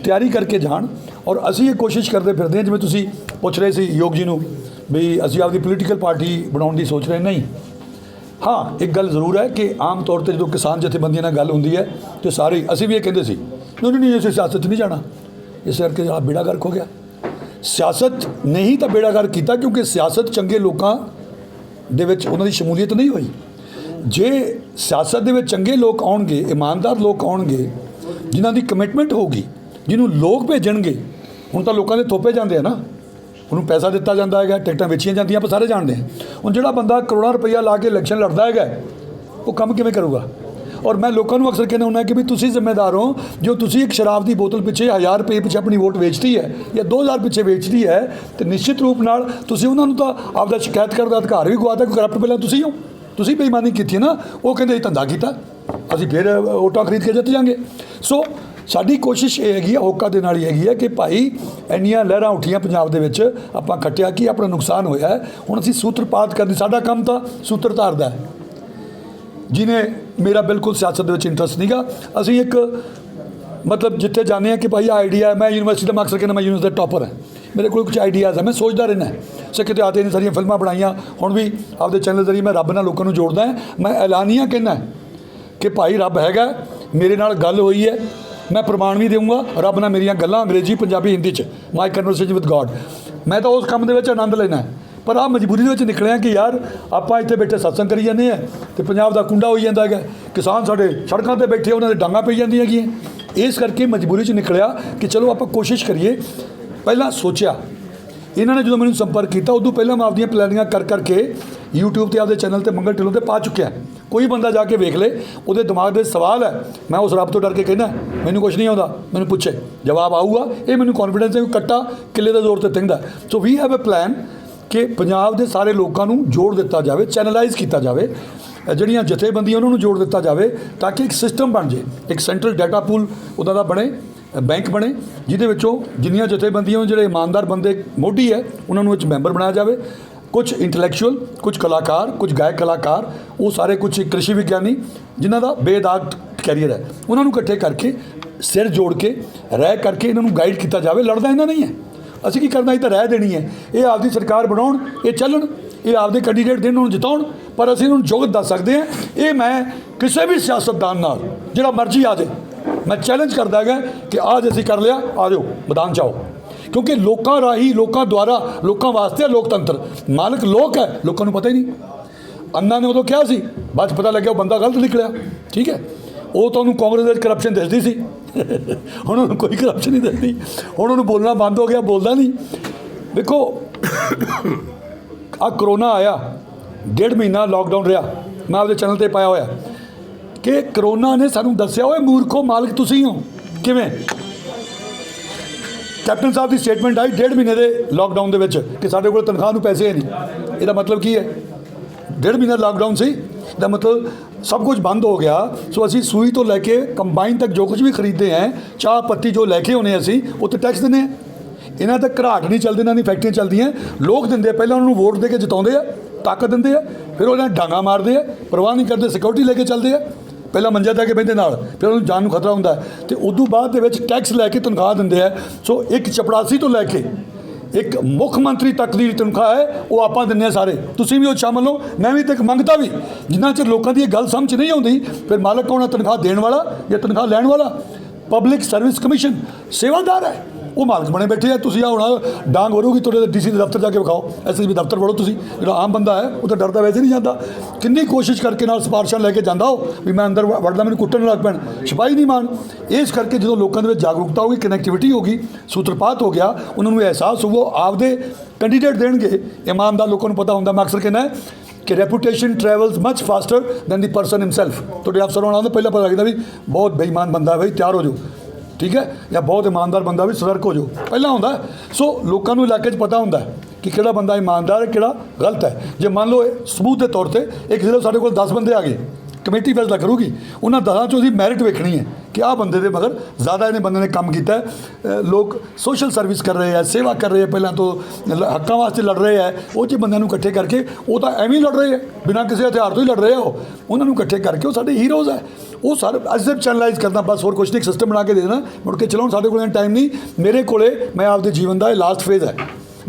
ਤਿਆਰੀ ਕਰਕੇ ਜਾਣ, ਔਰ ਅਸੀਂ ਇਹ ਕੋਸ਼ਿਸ਼ ਕਰਦੇ ਫਿਰਦੇ ਹਾਂ, ਜਿਵੇਂ ਤੁਸੀਂ ਪੁੱਛ ਰਹੇ ਸੀ ਯੋਗ ਜੀ ਨੂੰ ਵੀ ਅਸੀਂ ਆਪਦੀ ਪੋਲੀਟੀਕਲ ਪਾਰਟੀ ਬਣਾਉਣ ਦੀ ਸੋਚ ਰਹੇ ਨਹੀਂ। ਹਾਂ, ਇੱਕ ਗੱਲ ਜ਼ਰੂਰ ਹੈ ਕਿ ਆਮ ਤੌਰ 'ਤੇ ਜਦੋਂ ਕਿਸਾਨ ਜਥੇਬੰਦੀਆਂ ਨਾਲ ਗੱਲ ਹੁੰਦੀ ਹੈ ਤਾਂ ਸਾਰੇ ਅਸੀਂ ਵੀ ਇਹ ਕਹਿੰਦੇ ਸੀ ਨਹੀਂ ਅਸੀਂ ਸਿਆਸਤ 'ਚ ਨਹੀਂ ਜਾਣਾ, ਇਸ ਕਰਕੇ ਆ ਬੇੜਾ ਗਰਕ ਹੋ ਗਿਆ। ਸਿਆਸਤ ਨਹੀਂ ਤਾਂ ਬੇੜਾ ਗਰਕ ਕੀਤਾ, ਕਿਉਂਕਿ ਸਿਆਸਤ ਚੰਗੇ ਲੋਕਾਂ ਦੇ ਵਿੱਚ ਉਹਨਾਂ ਦੀ ਸ਼ਮੂਲੀਅਤ ਨਹੀਂ ਹੋਈ। ਜੇ ਸਿਆਸਤ ਦੇ ਵਿੱਚ ਚੰਗੇ ਲੋਕ ਆਉਣਗੇ, ਇਮਾਨਦਾਰ ਲੋਕ ਆਉਣਗੇ, ਜਿਨ੍ਹਾਂ ਦੀ ਕਮਿਟਮੈਂਟ ਹੋਊਗੀ, ਜਿਹਨੂੰ ਲੋਕ ਭੇਜਣਗੇ। ਹੁਣ ਤਾਂ ਲੋਕਾਂ ਦੇ ਥੋਪੇ ਜਾਂਦੇ ਆ ਨਾ, ਉਹਨੂੰ ਪੈਸਾ ਦਿੱਤਾ ਜਾਂਦਾ ਹੈਗਾ, ਟਿਕਟਾਂ ਵੇਚੀਆਂ ਜਾਂਦੀਆਂ, ਆਪਾਂ ਸਾਰੇ ਜਾਣਦੇ ਹਾਂ। ਹੁਣ ਜਿਹੜਾ ਬੰਦਾ ਕਰੋੜਾਂ ਰੁਪਈਆ ਲਾ ਕੇ ਇਲੈਕਸ਼ਨ ਲੜਦਾ ਹੈਗਾ, ਉਹ ਕੰਮ ਕਿਵੇਂ ਕਰੂਗਾ? ਔਰ ਮੈਂ ਲੋਕਾਂ ਨੂੰ ਅਕਸਰ ਕਹਿੰਦਾ ਹੁੰਦਾ ਕਿ ਵੀ ਤੁਸੀਂ ਜ਼ਿੰਮੇਦਾਰ ਹੋ, ਜੋ ਤੁਸੀਂ ਇੱਕ ਸ਼ਰਾਬ ਦੀ ਬੋਤਲ ਪਿੱਛੇ 1000 ਰੁਪਏ ਪਿੱਛੇ ਆਪਣੀ ਵੋਟ ਵੇਚਦੀ ਹੈ ਜਾਂ 2000 ਪਿੱਛੇ ਵੇਚਦੀ ਹੈ, ਤੇ ਨਿਸ਼ਚਿਤ ਰੂਪ ਨਾਲ ਤੁਸੀਂ ਉਹਨਾਂ ਨੂੰ ਤਾਂ ਆਪਦਾ ਸ਼ਿਕਾਇਤ ਕਰਨ ਦਾ ਅਧਿਕਾਰ ਵੀ ਗਵਾਤਾ, ਕਿ ਕਰਪਟ ਪਹਿਲਾਂ ਤੁਸੀਂ ਹੋ, ਤੁਸੀਂ ਬੇਈਮਾਨੀ ਕੀਤੀ ਨਾ। ਉਹ ਕਹਿੰਦੇ ਇਹ ਧੰਦਾ ਕੀਤਾ, ਅਸੀਂ ਫਿਰ ਵੋਟਾਂ ਖਰੀਦ ਕੇ ਜਿੱਤ ਜਾਂਗੇ। ਸੋ ਸਾਡੀ ਕੋਸ਼ਿਸ਼ ਇਹ ਹੈਗੀ ਹੈ, ਹੋਕਾ ਦੇ ਨਾਲ ਹੀ ਹੈਗੀ ਹੈ ਕਿ ਭਾਈ ਇੰਨੀਆਂ ਲਹਿਰਾਂ ਉੱਠੀਆਂ ਪੰਜਾਬ ਦੇ ਵਿੱਚ, ਆਪਾਂ ਖੱਟਿਆ ਕਿ ਆਪਣਾ ਨੁਕਸਾਨ ਹੋਇਆ ਹੈ, ਹੁਣ ਅਸੀਂ ਸੂਤਰਪਾਤ ਕਰਨੀ, ਸਾਡਾ ਕੰਮ ਤਾਂ ਸੂਤਰਧਾਰ ਦਾ ਹੈ। ਜਿਹਨੇ ਮੇਰਾ ਬਿਲਕੁਲ ਸਿਆਸਤ ਦੇ ਵਿੱਚ ਇੰਟਰਸਟ ਨਹੀਂਗਾ, ਅਸੀਂ ਇੱਕ ਮਤਲਬ ਜਿੱਥੇ ਜਾਂਦੇ ਹਾਂ ਕਿ ਭਾਈ ਆਈਡੀਆ, ਮੈਂ ਯੂਨੀਵਰਸਿਟੀ ਦਾ ਮਕਸਦ ਕਹਿੰਦਾ ਮੈਂ ਯੂਨੀਵਰਸਿਟੀ ਦਾ ਟੌਪਰ ਹੈ, ਮੇਰੇ ਕੋਲ ਕੁਝ ਆਈਡੀਆਜ਼ ਹੈ, ਮੈਂ ਸੋਚਦਾ ਰਹਿਣਾ। ਸਿੱਖਿਅਤ ਆਤੇ ਨੇ ਸਾਰੀਆਂ ਫਿਲਮਾਂ ਬਣਾਈਆਂ, ਹੁਣ ਵੀ ਆਪਦੇ ਚੈਨਲ ਜ਼ਰੀਏ ਮੈਂ ਰੱਬ ਨਾਲ ਲੋਕਾਂ ਨੂੰ ਜੋੜਦਾ ਹਾਂ। ਮੈਂ ਐਲਾਨੀਆਂ ਕਹਿੰਦਾ ਕਿ ਭਾਈ ਰੱਬ ਹੈਗਾ, ਮੇਰੇ ਨਾਲ ਗੱਲ ਹੋਈ ਹੈ, ਮੈਂ ਪ੍ਰਮਾਣ ਵੀ ਦੇਵਾਂਗਾ, ਰੱਬ ਨਾਲ ਮੇਰੀਆਂ ਗੱਲਾਂ ਅੰਗਰੇਜ਼ੀ, ਪੰਜਾਬੀ, ਹਿੰਦੀ 'ਚ, ਮਾਈ ਕਨਵਰਸੇਸ਼ਨ ਵਿਦ ਗੋਡ। ਮੈਂ ਤਾਂ ਉਸ ਕੰਮ ਦੇ ਵਿੱਚ ਆਨੰਦ ਲੈਣਾ, ਪਰ ਆਹ ਮਜਬੂਰੀ ਦੇ ਵਿੱਚ ਨਿਕਲਿਆ ਕਿ ਯਾਰ ਆਪਾਂ ਇੱਥੇ ਬੈਠੇ ਸਤਸੰਗ ਕਰੀ ਜਾਂਦੇ ਹਾਂ ਅਤੇ ਪੰਜਾਬ ਦਾ ਕੁੰਡਾ ਹੋਈ ਜਾਂਦਾ ਹੈਗਾ, ਕਿਸਾਨ ਸਾਡੇ ਸੜਕਾਂ 'ਤੇ ਬੈਠੇ, ਉਹਨਾਂ ਦੇ ਡਾਂਗਾਂ ਪਈ ਜਾਂਦੀਆਂ ਹੈਗੀਆਂ। ਇਸ ਕਰਕੇ ਮਜਬੂਰੀ 'ਚ ਨਿਕਲਿਆ ਕਿ ਚਲੋ ਆਪਾਂ ਕੋਸ਼ਿਸ਼ ਕਰੀਏ। ਪਹਿਲਾਂ ਸੋਚਿਆ, ਇਹਨਾਂ ਨੇ ਜਦੋਂ ਮੈਨੂੰ ਸੰਪਰਕ ਕੀਤਾ ਉਦੋਂ ਪਹਿਲਾਂ ਮੈਂ ਆਪਦੀਆਂ ਪਲੈਨਿੰਗਾਂ ਕਰਕੇ YouTube 'ਤੇ ਆਪਦੇ ਚੈਨਲ 'ਤੇ ਮੰਗਲ ਢਿੱਲੋਂ 'ਤੇ ਪਾ ਚੁੱਕਿਆ। ਕੋਈ ਬੰਦਾ ਜਾ ਕੇ ਵੇਖ ਲੇ, ਉਹਦੇ ਦਿਮਾਗ ਦੇ ਸਵਾਲ ਹੈ, ਮੈਂ ਉਸ ਰੱਬ ਤੋਂ ਡਰ ਕੇ ਕਹਿੰਦਾ ਮੈਨੂੰ ਕੁਝ ਨਹੀਂ ਆਉਂਦਾ, ਮੈਨੂੰ ਪੁੱਛੇ ਜਵਾਬ ਆਊਗਾ। ਇਹ ਮੈਨੂੰ ਕੌਨਫੀਡੈਂਸ ਹੈ ਕਿ ਕੱਟਾ ਕਿੱਲੇ ਦੇ ਜ਼ੋਰ 'ਤੇ ਤਿੰਗਦਾ। ਸੋ ਵੀ ਹੈਵ ਅ ਪਲਾਨ ਕਿ ਪੰਜਾਬ ਦੇ ਸਾਰੇ ਲੋਕਾਂ ਨੂੰ ਜੋੜ ਦਿੱਤਾ ਜਾਵੇ, ਚੈਨਲਾਈਜ਼ ਕੀਤਾ ਜਾਵੇ, ਜਿਹੜੀਆਂ ਜਥੇਬੰਦੀਆਂ ਉਹਨਾਂ ਨੂੰ ਜੋੜ ਦਿੱਤਾ ਜਾਵੇ, ਤਾਂ ਕਿ ਇੱਕ ਸਿਸਟਮ ਬਣ ਜੇ, ਇੱਕ ਸੈਂਟਰਲ ਡਾਟਾ ਪੂਲ ਉਹਦਾ ਦਾ ਬਣੇ, ਬੈਂਕ ਬਣੇ, ਜਿਹਦੇ ਵਿੱਚੋਂ ਜਿੰਨੀਆਂ ਜਥੇਬੰਦੀਆਂ, ਜਿਹੜੇ ਇਮਾਨਦਾਰ ਬੰਦੇ ਮੋਢੀ ਹੈ, ਉਹਨਾਂ ਨੂੰ ਵਿੱਚ ਮੈਂਬਰ ਬਣਾਇਆ ਜਾਵੇ। ਕੁਝ ਇੰਟੈਲੈਕਚੁਅਲ, ਕੁਝ ਕਲਾਕਾਰ, ਕੁਝ ਗਾਇਕ ਕਲਾਕਾਰ, ਉਹ ਸਾਰੇ ਕੁਝ ਕ੍ਰਿਸ਼ੀ ਵਿਗਿਆਨੀ ਜਿਨ੍ਹਾਂ ਦਾ ਬੇਦਾਗ ਕੈਰੀਅਰ ਹੈ, ਉਹਨਾਂ ਨੂੰ ਇਕੱਠੇ ਕਰਕੇ ਸਿਰ ਜੋੜ ਕੇ ਰਹਿ ਕਰਕੇ ਇਹਨਾਂ ਨੂੰ ਗਾਈਡ ਕੀਤਾ ਜਾਵੇ। ਲੜਦਾ ਇਹਨਾਂ ਨਹੀਂ ਹੈ, ਅਸੀਂ ਕੀ ਕਰਨਾ, ਇਹ ਤਾਂ ਰਹਿ ਦੇਣੀ ਹੈ। ਇਹ ਆਪਦੀ ਸਰਕਾਰ ਬਣਾਉਣ, ਇਹ ਚੱਲਣ, ਇਹ ਆਪਦੇ ਕੈਂਡੀਡੇਟ ਦੇਣ, ਉਹਨੂੰ ਜਿਤਾਉਣ, ਪਰ ਅਸੀਂ ਉਹਨੂੰ ਜੋਗਤ ਦੱਸ ਸਕਦੇ ਹਾਂ। ਇਹ ਮੈਂ ਕਿਸੇ ਵੀ ਸਿਆਸਤਦਾਨ ਨਾਲ ਜਿਹੜਾ ਮਰਜ਼ੀ ਆ ਜਾਏ, ਮੈਂ ਚੈਲੰਜ ਕਰਦਾ ਹੈਗਾ ਕਿ ਅੱਜ ਅਸੀਂ ਕਰ ਲਿਆ, ਆ ਜਾਓ ਮੈਦਾਨ 'ਚ ਆਓ, ਕਿਉਂਕਿ ਲੋਕਾਂ ਰਾਹੀਂ, ਲੋਕਾਂ ਦੁਆਰਾ, ਲੋਕਾਂ ਵਾਸਤੇ ਲੋਕਤੰਤਰ, ਮਾਲਕ ਲੋਕ ਹੈ, ਲੋਕਾਂ ਨੂੰ ਪਤਾ ਹੀ ਨਹੀਂ। ਅੰਨਾ ਨੇ ਉਦੋਂ ਕਿਹਾ ਸੀ, ਬਾਅਦ 'ਚ ਪਤਾ ਲੱਗਿਆ ਉਹ ਬੰਦਾ ਗਲਤ ਨਿਕਲਿਆ। ਠੀਕ ਹੈ, ਉਹ ਤਾਂ ਉਹਨੂੰ ਕਾਂਗਰਸ ਦੇ ਵਿੱਚ ਕਰਪਸ਼ਨ ਦਿਸਦੀ ਸੀ, ਹੁਣ ਉਹਨੂੰ ਕੋਈ ਕਰਪਸ਼ਨ ਨਹੀਂ ਦਿਸਦੀ, ਹੁਣ ਉਹਨੂੰ ਬੋਲਣਾ ਬੰਦ ਹੋ ਗਿਆ, ਬੋਲਦਾ ਨਹੀਂ। ਦੇਖੋ ਆਹ ਕਰੋਨਾ ਆਇਆ, 1.5 ਮਹੀਨਾ ਲਾਕਡਾਊਨ ਰਿਹਾ, ਮੈਂ ਆਪਦੇ ਚੈਨਲ 'ਤੇ ਪਾਇਆ ਹੋਇਆ ਕਿ ਕਰੋਨਾ ਨੇ ਸਾਨੂੰ ਦੱਸਿਆ, ਓਏ ਮੂਰਖੋ ਮਾਲਕ ਤੁਸੀਂ ਹੋ। ਕਿਵੇਂ? ਕੈਪਟਨ ਸਾਹਿਬ ਦੀ ਸਟੇਟਮੈਂਟ ਆਈ 1.5 ਮਹੀਨੇ ਦੇ ਲਾਕਡਾਊਨ ਦੇ ਵਿੱਚ ਕਿ ਸਾਡੇ ਕੋਲ ਤਨਖਾਹ ਨੂੰ ਪੈਸੇ ਨਹੀਂ। ਇਹਦਾ ਮਤਲਬ ਕੀ ਹੈ? 1.5 ਮਹੀਨਾ ਲਾਕਡਾਊਨ ਸੀ, ਇਹਦਾ ਮਤਲਬ ਸਭ ਕੁਝ ਬੰਦ ਹੋ ਗਿਆ। ਸੋ ਅਸੀਂ ਸੂਈ ਤੋਂ ਲੈ ਕੇ ਕੰਬਾਈਨ ਤੱਕ ਜੋ ਕੁਝ ਵੀ ਖਰੀਦਦੇ ਹਾਂ, ਚਾਹ ਪੱਤੀ ਜੋ ਲੈ ਕੇ ਆਉਂਦੇ ਅਸੀਂ, ਉੱਤੇ ਟੈਕਸ ਦਿੰਦੇ ਹਾਂ। ਇਹਨਾਂ ਤੇ ਘਰਾਟ ਨਹੀਂ ਚੱਲਦੇ, ਇਹਨਾਂ ਦੀ ਫੈਕਟਰੀਆਂ ਚੱਲਦੀਆਂ, ਲੋਕ ਦਿੰਦੇ ਆ, ਪਹਿਲਾਂ ਉਹਨਾਂ ਨੂੰ ਵੋਟ ਦੇ ਕੇ ਜਿਤਾਉਂਦੇ ਆ, ਤਾਕਤ ਦਿੰਦੇ ਆ, ਫਿਰ ਉਹਨਾਂ ਡਾਂਗਾ ਮਾਰਦੇ ਆ, ਪਰਵਾਹ ਨਹੀਂ ਕਰਦੇ, ਸਿਕਿਉਰਿਟੀ ਲੈ ਕੇ ਚੱਲਦੇ ਆ, ਪਹਿਲਾਂ ਮੰਜਾ ਜਾ ਕੇ ਬਹਿੰਦੇ ਨਾਲ, ਫਿਰ ਉਹਨੂੰ ਜਾਨ ਨੂੰ ਖਤਰਾ ਹੁੰਦਾ ਅਤੇ ਉਦੋਂ ਬਾਅਦ ਦੇ ਵਿੱਚ ਟੈਕਸ ਲੈ ਕੇ ਤਨਖਾਹ ਦਿੰਦੇ ਆ। ਸੋ ਇੱਕ ਚਪੜਾਸੀ ਤੋਂ ਲੈ ਕੇ ਇੱਕ ਮੁੱਖ ਮੰਤਰੀ ਤੱਕ ਦੀ ਤਨਖਾਹ ਹੈ, ਉਹ ਆਪਾਂ ਦਿੰਦੇ ਹਾਂ ਸਾਰੇ। ਤੁਸੀਂ ਵੀ ਉਹ ਸ਼ਾਮਲ ਹੋ, ਮੈਂ ਵੀ ਤੇ ਮੰਗਦਾ ਵੀ। ਜਿੰਨਾ ਚਿਰ ਲੋਕਾਂ ਦੀ ਇਹ ਗੱਲ ਸਮਝ ਨਹੀਂ ਆਉਂਦੀ, ਫਿਰ ਮਾਲਕ ਕੌਣ ਹੈ? ਤਨਖਾਹ ਦੇਣ ਵਾਲਾ ਜਾਂ ਤਨਖਾਹ ਲੈਣ ਵਾਲਾ? ਪਬਲਿਕ ਸਰਵਿਸ ਕਮਿਸ਼ਨ ਸੇਵਾਦਾਰ ਹੈ, ਉਹ ਮਾਲਕ ਬਣੇ ਬੈਠੇ ਆ। ਤੁਸੀਂ ਆ ਹੁਣ ਡਾਂਗ ਵਰੂਗੀ ਤੁਹਾਡੇ DC ਦੇ ਦਫ਼ਤਰ ਜਾ ਕੇ ਵਿਖਾਓ, SSB ਦਫ਼ਤਰ ਵੜੋ ਤੁਸੀਂ। ਜਿਹੜਾ ਆਮ ਬੰਦਾ ਹੈ ਉਹ ਤਾਂ ਡਰਦਾ ਵੈਸੇ ਨਹੀਂ ਜਾਂਦਾ, ਕਿੰਨੀ ਕੋਸ਼ਿਸ਼ ਕਰਕੇ ਨਾਲ ਸਿਫਾਰਸ਼ਾਂ ਲੈ ਕੇ ਜਾਂਦਾ ਉਹ ਵੀ ਮੈਂ ਅੰਦਰ ਵੜਦਾ, ਮੈਨੂੰ ਕੁੱਟਣ ਲੱਗ ਪੈਣ, ਸਿਪਾਹੀ ਨਹੀਂ ਮਾਣ। ਇਸ ਕਰਕੇ ਜਦੋਂ ਲੋਕਾਂ ਦੇ ਵਿੱਚ ਜਾਗਰੂਕਤਾ ਹੋ ਗਈ, ਕਨੈਕਟੀਵਿਟੀ ਹੋ ਗਈ, ਸੂਤਰਪਾਤ ਹੋ ਗਿਆ, ਉਹਨਾਂ ਨੂੰ ਅਹਿਸਾਸ ਹੋਊ, ਆਪਦੇ ਕੈਂਡੀਡੇਟ ਦੇਣਗੇ। ਇਮਾਨਦਾਰ ਲੋਕਾਂ ਨੂੰ ਪਤਾ ਹੁੰਦਾ, ਮੈਂ ਅਕਸਰ ਕਹਿੰਦਾ ਕਿ reputation travels much faster than the person himself. ਤੁਹਾਡੇ ਅਫਸਰ ਹੋਣਾ ਹੁੰਦਾ, ਪਹਿਲਾਂ ਪਤਾ ਲੱਗਦਾ ਵੀ ਬਹੁਤ ਬੇਈਮਾਨ ਬੰਦਾ ਬਈ, ਤਿਆਰ ਹੋ ਜਾਓ, ਠੀਕ ਹੈ, ਜਾਂ ਬਹੁਤ ਇਮਾਨਦਾਰ ਬੰਦਾ ਵੀ ਸਤਰਕ ਹੋ ਜਾਓ, ਪਹਿਲਾਂ ਹੁੰਦਾ। ਸੋ ਲੋਕਾਂ ਨੂੰ ਇਲਾਕੇ 'ਚ ਪਤਾ ਹੁੰਦਾ ਕਿ ਕਿਹੜਾ ਬੰਦਾ ਇਮਾਨਦਾਰ ਹੈ ਕਿਹੜਾ ਗਲਤ ਹੈ। ਜੇ ਮੰਨ ਲਓ ਇਹ ਸਬੂਤ ਦੇ ਤੌਰ ਤੇ ਇੱਕ ਜ਼ਿਲ੍ਹਾ ਸਾਡੇ ਕੋਲ 10 ਬੰਦੇ ਆ ਗਏ, ਕਮੇਟੀ ਫੈਸਲਾ ਕਰੂਗੀ, ਉਹਨਾਂ 10 ਚੋਂ ਅਸੀਂ ਮੈਰਿਟ ਵੇਖਣੀ ਹੈ ਕਿ ਆਹ ਬੰਦੇ ਦੇ ਮਗਰ ਜ਼ਿਆਦਾ ਇਹਨੇ ਬੰਦੇ ਨੇ ਕੰਮ ਕੀਤਾ ਹੈ, ਲੋਕ ਸੋਸ਼ਲ ਸਰਵਿਸ ਕਰ ਰਹੇ ਹੈ, ਸੇਵਾ ਕਰ ਰਹੇ ਹੈ, ਪਹਿਲਾਂ ਤੋਂ ਹੱਕਾਂ ਵਾਸਤੇ ਲੜ ਰਹੇ ਹੈ, ਉਹ 'ਚ ਬੰਦਿਆਂ ਨੂੰ ਇਕੱਠੇ ਕਰਕੇ, ਉਹ ਤਾਂ ਐਵੇਂ ਹੀ ਲੜ ਰਹੇ ਹੈ, ਬਿਨਾਂ ਕਿਸੇ ਹਥਿਆਰ ਤੋਂ ਹੀ ਲੜ ਰਹੇ ਆ, ਉਹਨਾਂ ਨੂੰ ਇਕੱਠੇ ਕਰਕੇ ਉਹ ਸਾਡੇ ਹੀਰੋਜ਼ ਹੈ। ਉਹ ਸਾਰੇ ਅਜਿਬ ਚੈਨਲਾਈਜ਼ ਕਰਨਾ ਬਸ, ਹੋਰ ਕੁਛ ਨਹੀਂ, ਸਿਸਟਮ ਬਣਾ ਕੇ ਦੇ ਦੇਣਾ, ਮੁੜ ਕੇ ਚਲਾਉਣ। ਸਾਡੇ ਕੋਲ ਟਾਈਮ ਨਹੀਂ, ਮੇਰੇ ਕੋਲੇ ਮੈਂ ਆਪਦੇ ਜੀਵਨ ਦਾ ਇਹ ਲਾਸਟ ਫੇਜ਼ ਹੈ।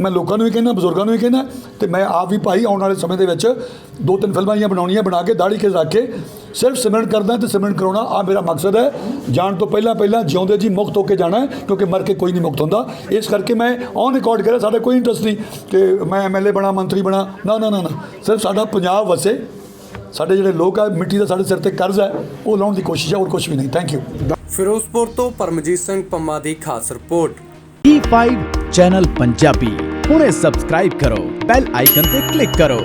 ਮੈਂ ਲੋਕਾਂ ਨੂੰ ਵੀ ਕਹਿੰਦਾ, ਬਜ਼ੁਰਗਾਂ ਨੂੰ ਵੀ ਕਹਿੰਦਾ, ਤੇ ਮੈਂ ਆਪ ਵੀ ਭਾਈ ਆਉਣ ਵਾਲੇ ਸਮੇਂ ਦੇ ਵਿੱਚ 2-3 ਫਿਲਮਾਂ ਜਿਹੀਆਂ ਬਣਾਉਣੀਆਂ, ਬਣਾ ਕੇ ਦਾੜੀ ਕੇ ਰੱਖ ਕੇ ਸਿਰਫ ਸਿਮਰਨ ਕਰਦਾ ਤੇ ਸਿਮਰਨ ਕਰਾਉਣਾ, ਆ ਮੇਰਾ ਮਕਸਦ ਹੈ। ਜਾਣ ਤੋਂ ਪਹਿਲਾਂ ਜਿਉਂਦੇ ਜੀ ਮੁਕਤ ਹੋ ਕੇ ਜਾਣਾ, ਕਿਉਂਕਿ ਮਰ ਕੇ ਕੋਈ ਨਹੀਂ ਮੁਕਤ ਹੁੰਦਾ। ਇਸ ਕਰਕੇ ਮੈਂ ਔਨ ਰਿਕਾਰਡ ਕਰਿਆ, ਸਾਡਾ ਕੋਈ ਇੰਟਰਸਟ ਨਹੀਂ ਕਿ ਮੈਂ MLA ਬਣਾ, ਮੰਤਰੀ ਬਣਾ, ਨਾ। ਸਿਰਫ ਸਾਡਾ ਪੰਜਾਬ ਵਸੇ, ਸਾਡੇ ਜਿਹੜੇ ਲੋਕ ਆ, ਮਿੱਟੀ ਦਾ ਸਾਡੇ ਸਿਰ ਤੇ ਕਰਜ਼ ਹੈ, ਉਹ ਲਾਉਣ ਦੀ ਕੋਸ਼ਿਸ਼ ਹੈ, ਹੋਰ ਕੁਝ ਵੀ ਨਹੀਂ। Thank you. ਫਿਰੋਜ਼ਪੁਰ ਤੋਂ ਪਰਮਜੀਤ ਸਿੰਘ ਪੰਮਾ ਦੀ ਖਾਸ ਰਿਪੋਰਟ। E5 ਚੈਨਲ ਪੰਜਾਬੀ ਹੁਣੇ ਸਬਸਕ੍ਰਾਈਬ ਕਰੋ, ਬੈਲ ਆਈਕਨ ਤੇ ਕਲਿੱਕ ਕਰੋ।